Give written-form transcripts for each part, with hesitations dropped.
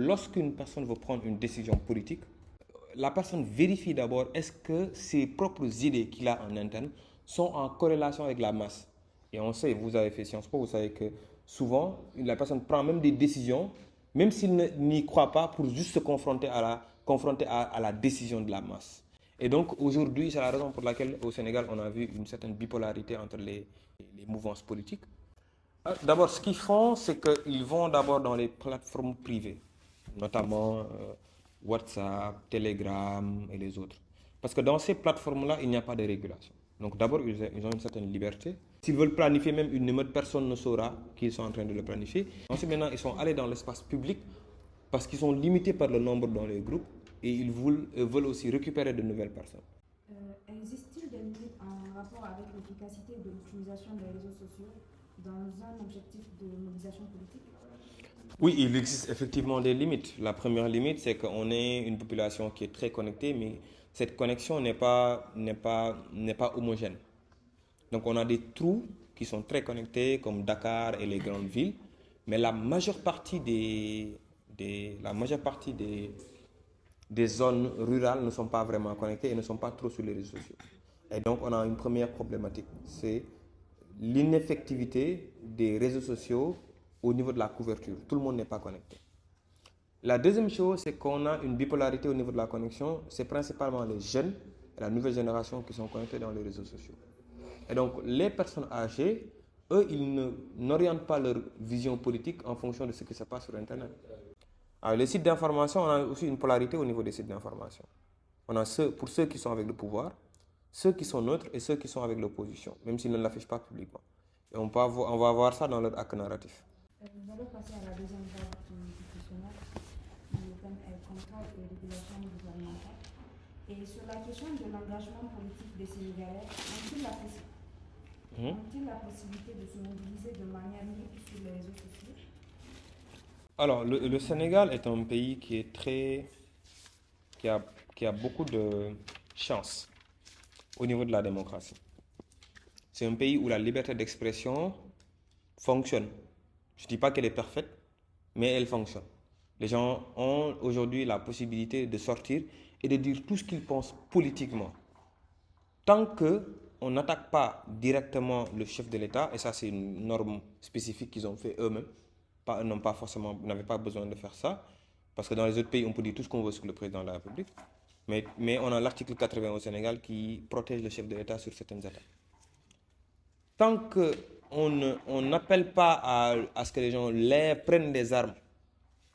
Lorsqu'une personne veut prendre une décision politique, la personne vérifie d'abord est-ce que ses propres idées qu'il a en interne sont en corrélation avec la masse. Et on sait, vous avez fait Sciences Po, vous savez que souvent, la personne prend même des décisions, même s'il n'y croit pas, pour juste se confronter à la décision de la masse. Et donc aujourd'hui, c'est la raison pour laquelle au Sénégal, on a vu une certaine bipolarité entre les mouvances politiques. D'abord, ce qu'ils font, c'est qu'ils vont d'abord dans les plateformes privées, notamment WhatsApp, Telegram et les autres. Parce que dans ces plateformes-là, il n'y a pas de régulation. Donc d'abord, ils ont une certaine liberté. S'ils veulent planifier même une émeute, personne ne saura qu'ils sont en train de le planifier. Ensuite, maintenant, ils sont allés dans l'espace public parce qu'ils sont limités par le nombre dans les groupes et ils veulent aussi récupérer de nouvelles personnes. Existe-t-il des limites en rapport avec l'efficacité de l'utilisation des réseaux sociaux dans un objectif de mobilisation politique? Oui, il existe effectivement des limites. La première limite, c'est qu'on est une population qui est très connectée, mais cette connexion n'est pas homogène. Donc on a des trous qui sont très connectés, comme Dakar et les grandes villes, mais la majeure partie des zones rurales ne sont pas vraiment connectées et ne sont pas trop sur les réseaux sociaux. Et donc on a une première problématique, c'est l'ineffectivité des réseaux sociaux au niveau de la couverture. Tout le monde n'est pas connecté. La deuxième chose, c'est qu'on a une bipolarité au niveau de la connexion. C'est principalement les jeunes et la nouvelle génération qui sont connectés dans les réseaux sociaux. Et donc, les personnes âgées, eux, ils n'orientent pas leur vision politique en fonction de ce qui se passe sur Internet. Alors, les sites d'information, on a aussi une polarité au niveau des sites d'information. On a pour ceux qui sont avec le pouvoir, ceux qui sont neutres et ceux qui sont avec l'opposition, même s'ils ne l'affichent pas publiquement. Et on va voir ça dans leur acte narratif. Nous allons passer à la deuxième vague du questionnaire. Le thème est contrôle et régulation gouvernementale. Et sur la question de l'engagement politique des Sénégalais, ont-ils la possibilité de se mobiliser de manière libre sur les réseaux sociaux? Alors, le Sénégal est un pays qui est qui qui a beaucoup de chance au niveau de la démocratie. C'est un pays où la liberté d'expression fonctionne. Je ne dis pas qu'elle est parfaite, mais elle fonctionne. Les gens ont aujourd'hui la possibilité de sortir et de dire tout ce qu'ils pensent politiquement. Tant qu'on n'attaque pas directement le chef de l'État, et ça c'est une norme spécifique qu'ils ont fait eux-mêmes, n'avaient pas besoin de faire ça, parce que dans les autres pays, on peut dire tout ce qu'on veut sur le président de la République, mais on a l'article 80 au Sénégal qui protège le chef de l'État sur certaines attaques. Tant qu'on n'appelle pas à ce que les gens prennent des armes,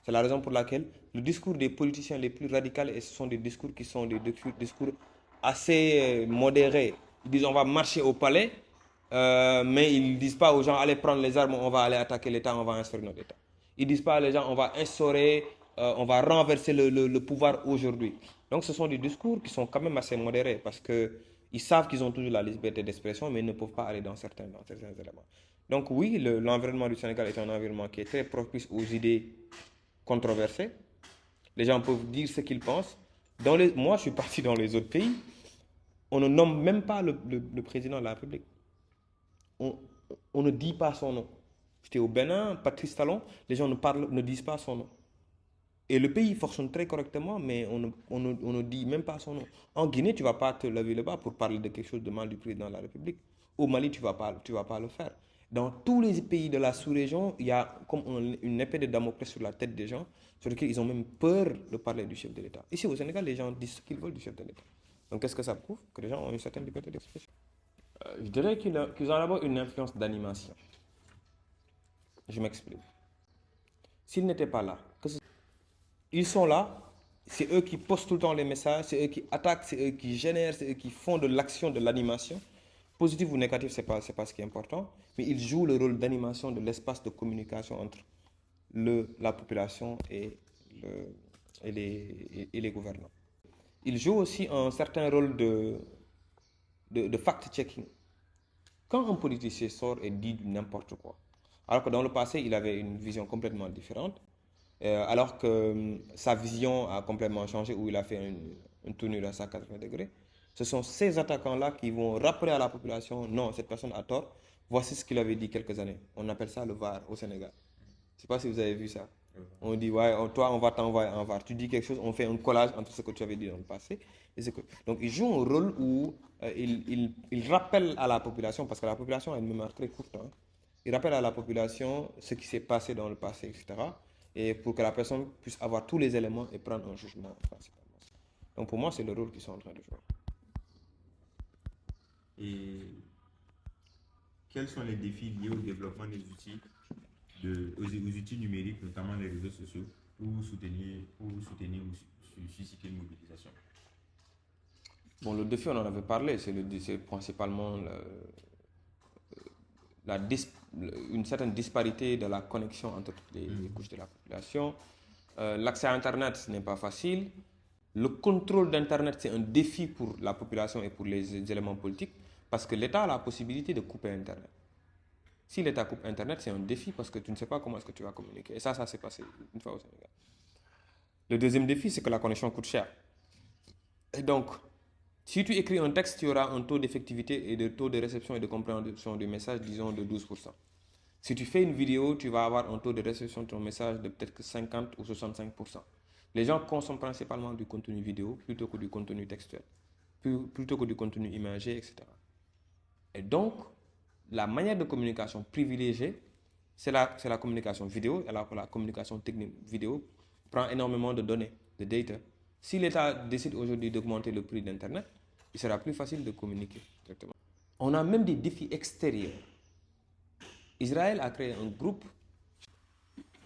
c'est la raison pour laquelle le discours des politiciens les plus radicaux, et ce sont des discours qui sont des discours assez modérés. Ils disent on va marcher au palais, mais ils ne disent pas aux gens allez prendre les armes, on va aller attaquer l'État, on va instaurer notre État. Ils ne disent pas aux gens on va instaurer, on va renverser le pouvoir aujourd'hui. Donc ce sont des discours qui sont quand même assez modérés parce qu'ils savent qu'ils ont toujours la liberté d'expression, mais ils ne peuvent pas aller dans certains éléments. Donc oui, l'environnement du Sénégal est un environnement qui est très propice aux idées controversées. Les gens peuvent dire ce qu'ils pensent. Moi, je suis parti dans les autres pays. On ne nomme même pas le président de la République. On ne dit pas son nom. J'étais au Bénin, Patrice Talon, les gens ne disent pas son nom. Et le pays fonctionne très correctement, mais on ne dit même pas son nom. En Guinée, tu ne vas pas te lever le bas pour parler de quelque chose de mal du président de la République. Au Mali, tu ne vas pas le faire. Dans tous les pays de la sous-région, il y a comme une épée de Damoclès sur la tête des gens, sur lesquels ils ont même peur de parler du chef de l'État. Ici, au Sénégal, les gens disent ce qu'ils veulent du chef de l'État. Donc, qu'est-ce que ça prouve? Que les gens ont une certaine liberté d'expression. Je dirais qu'ils ont d'abord une influence d'animation. Je m'explique. S'ils n'étaient pas là, ils sont là, c'est eux qui postent tout le temps les messages, c'est eux qui attaquent, c'est eux qui génèrent, c'est eux qui font de l'action, de l'animation. Positif ou négatif, ce n'est pas ce qui est important, mais ils jouent le rôle d'animation de l'espace de communication entre la population et les gouvernants. Ils jouent aussi un certain rôle de fact-checking. Quand un politicien sort et dit n'importe quoi, alors que dans le passé, il avait une vision complètement différente, alors que sa vision a complètement changé, où il a fait une tournure à 180 degrés, ce sont ces attaquants-là qui vont rappeler à la population, non, cette personne a tort, voici ce qu'il avait dit quelques années. On appelle ça le VAR au Sénégal. Je ne sais pas si vous avez vu ça. On dit, ouais, toi, on va t'envoyer un VAR. Tu dis quelque chose, on fait un collage entre ce que tu avais dit dans le passé et ce que... Donc, ils jouent un rôle où ils rappellent à la population, parce que la population a une mémoire très courte, hein. Ils rappellent à la population ce qui s'est passé dans le passé, etc. Et pour que la personne puisse avoir tous les éléments et prendre un jugement, principalement. Donc, pour moi, c'est le rôle qu'ils sont en train de jouer. Et quels sont les défis liés au développement des outils, aux outils numériques, notamment les réseaux sociaux, pour soutenir ou susciter une mobilisation? Bon, le défi, on en avait parlé, c'est principalement une certaine disparité de la connexion entre toutes les couches de la population. L'accès à Internet, ce n'est pas facile. Le contrôle d'Internet, c'est un défi pour la population et pour les éléments politiques, parce que l'État a la possibilité de couper Internet. Si l'État coupe Internet, c'est un défi parce que tu ne sais pas comment est-ce que tu vas communiquer. Et ça s'est passé une fois au Sénégal. Le deuxième défi, c'est que la connexion coûte cher. Et donc, si tu écris un texte, tu auras un taux d'effectivité et de taux de réception et de compréhension du message, disons, de 12%. Si tu fais une vidéo, tu vas avoir un taux de réception de ton message de peut-être que 50 ou 65%. Les gens consomment principalement du contenu vidéo plutôt que du contenu textuel, plutôt que du contenu imagé, etc. Et donc, la manière de communication privilégiée, c'est la communication vidéo, alors que la communication technique vidéo prend énormément de données, de data. Si l'État décide aujourd'hui d'augmenter le prix d'Internet, il sera plus facile de communiquer directement. On a même des défis extérieurs. Israël a créé un groupe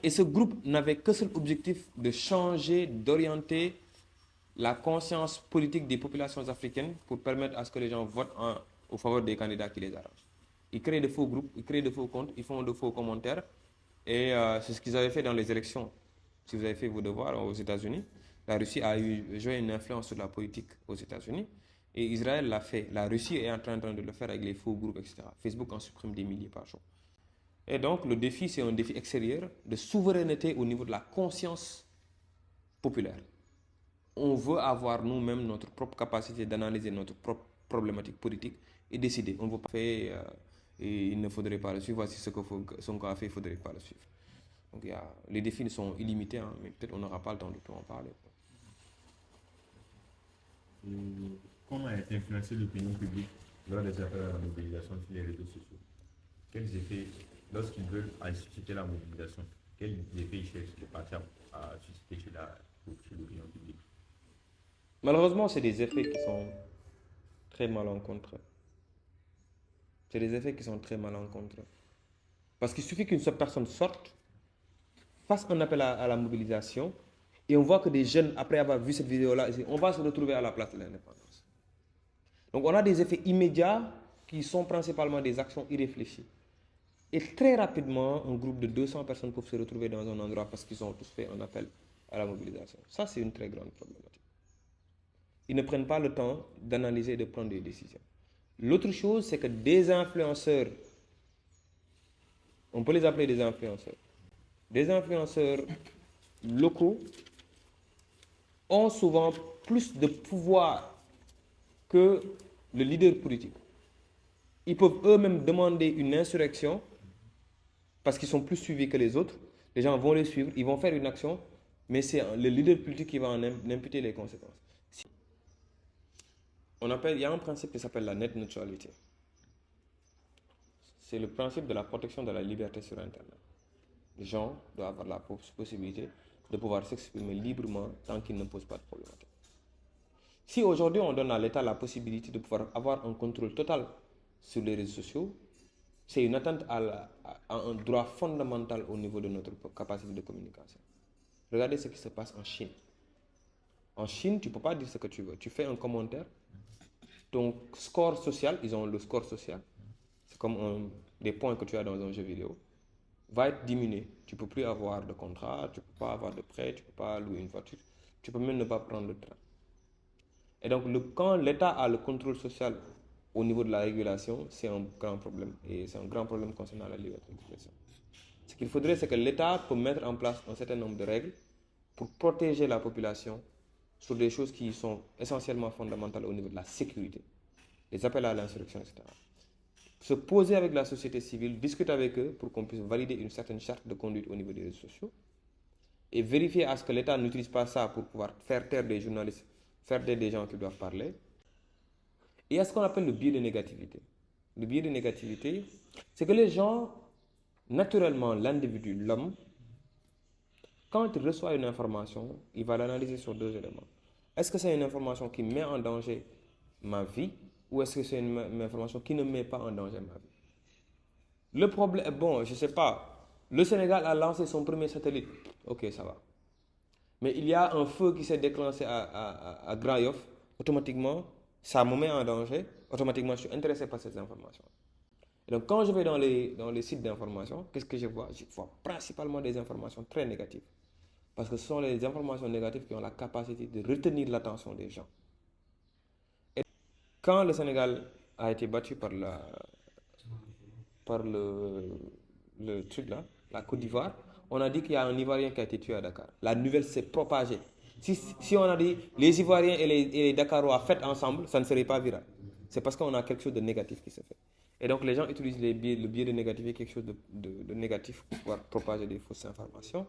et ce groupe n'avait que seul objectif de changer, d'orienter la conscience politique des populations africaines pour permettre à ce que les gens votent au faveur des candidats qui les arrangent. Ils créent de faux groupes, ils créent de faux comptes, ils font de faux commentaires et c'est ce qu'ils avaient fait dans les élections. Si vous avez fait vos devoirs aux États-Unis, la Russie a joué une influence sur la politique aux États-Unis et Israël l'a fait. La Russie est en train de le faire avec les faux groupes, etc. Facebook en supprime des milliers par jour. Et donc, le défi, c'est un défi extérieur de souveraineté au niveau de la conscience populaire. On veut avoir nous-mêmes notre propre capacité d'analyser notre propre problématique politique et décider. On ne veut pas faire et il ne faudrait pas le suivre. Voici ce que Sonko a fait, il ne faudrait pas le suivre. Donc, les défis sont illimités, hein, mais peut-être on n'aura pas le temps de tout en parler. Comment a été influencé l'opinion publique lors des appels à la mobilisation sur les réseaux sociaux? Quels effets, lorsqu'ils veulent susciter la mobilisation, quels effets ils cherchent les partis à susciter chez l'opinion publique? Malheureusement, c'est des effets qui sont très malencontreux. C'est des effets qui sont très malencontreux. Parce qu'il suffit qu'une seule personne sorte, fasse un appel à la mobilisation, et on voit que des jeunes, après avoir vu cette vidéo-là, on va se retrouver à la place de l'indépendance. Donc on a des effets immédiats qui sont principalement des actions irréfléchies. Et très rapidement, un groupe de 200 personnes peuvent se retrouver dans un endroit parce qu'ils ont tous fait un appel à la mobilisation. Ça, c'est une très grande problématique. Ils ne prennent pas le temps d'analyser et de prendre des décisions. L'autre chose, c'est que des influenceurs, on peut les appeler des influenceurs locaux ont souvent plus de pouvoir que le leader politique. Ils peuvent eux-mêmes demander une insurrection parce qu'ils sont plus suivis que les autres. Les gens vont les suivre, ils vont faire une action, mais c'est le leader politique qui va en imputer les conséquences. Il y a un principe qui s'appelle la net neutrality. C'est le principe de la protection de la liberté sur Internet. Les gens doivent avoir la possibilité de pouvoir s'exprimer librement tant qu'ils ne posent pas de problème. Si aujourd'hui on donne à l'État la possibilité de pouvoir avoir un contrôle total sur les réseaux sociaux, c'est une atteinte à un droit fondamental au niveau de notre capacité de communication. Regardez ce qui se passe en Chine. En Chine, tu ne peux pas dire ce que tu veux. Tu fais un commentaire, ton score social, ils ont le score social, c'est comme des points que tu as dans un jeu vidéo, va être diminué. Tu ne peux plus avoir de contrat, tu ne peux pas avoir de prêt, tu ne peux pas louer une voiture, tu peux même ne pas prendre le train. Et donc, quand l'État a le contrôle social au niveau de la régulation, c'est un grand problème. Et c'est un grand problème concernant la liberté d'expression. Ce qu'il faudrait, c'est que l'État peut mettre en place un certain nombre de règles pour protéger la population sur des choses qui sont essentiellement fondamentales au niveau de la sécurité, les appels à l'insurrection, etc. Se poser avec la société civile, discuter avec eux pour qu'on puisse valider une certaine charte de conduite au niveau des réseaux sociaux et vérifier à ce que l'État n'utilise pas ça pour pouvoir faire taire des journalistes, faire taire des gens qui doivent parler. Et il y a ce qu'on appelle le biais de négativité. Le biais de négativité, c'est que les gens, naturellement, l'individu, l'homme, quand il reçoit une information, il va l'analyser sur deux éléments. Est-ce que c'est une information qui met en danger ma vie ou est-ce que c'est une information qui ne met pas en danger ma vie? Le problème, bon, je ne sais pas, le Sénégal a lancé son premier satellite. Ok, ça va. Mais il y a un feu qui s'est déclenché à Grand Yoff, automatiquement, ça me met en danger, automatiquement je suis intéressé par ces informations. Et donc quand je vais dans les sites d'information, qu'est-ce que je vois? Je vois principalement des informations très négatives. Parce que ce sont les informations négatives qui ont la capacité de retenir l'attention des gens. Et quand le Sénégal a été battu par le truc là, la Côte d'Ivoire, on a dit qu'il y a un Ivoirien qui a été tué à Dakar. La nouvelle s'est propagée. Si on a dit les Ivoiriens et les Dakarois faites ensemble, ça ne serait pas viral. C'est parce qu'on a quelque chose de négatif qui se fait. Et donc les gens utilisent le biais de négativité, quelque chose de négatif pour pouvoir propager des fausses informations.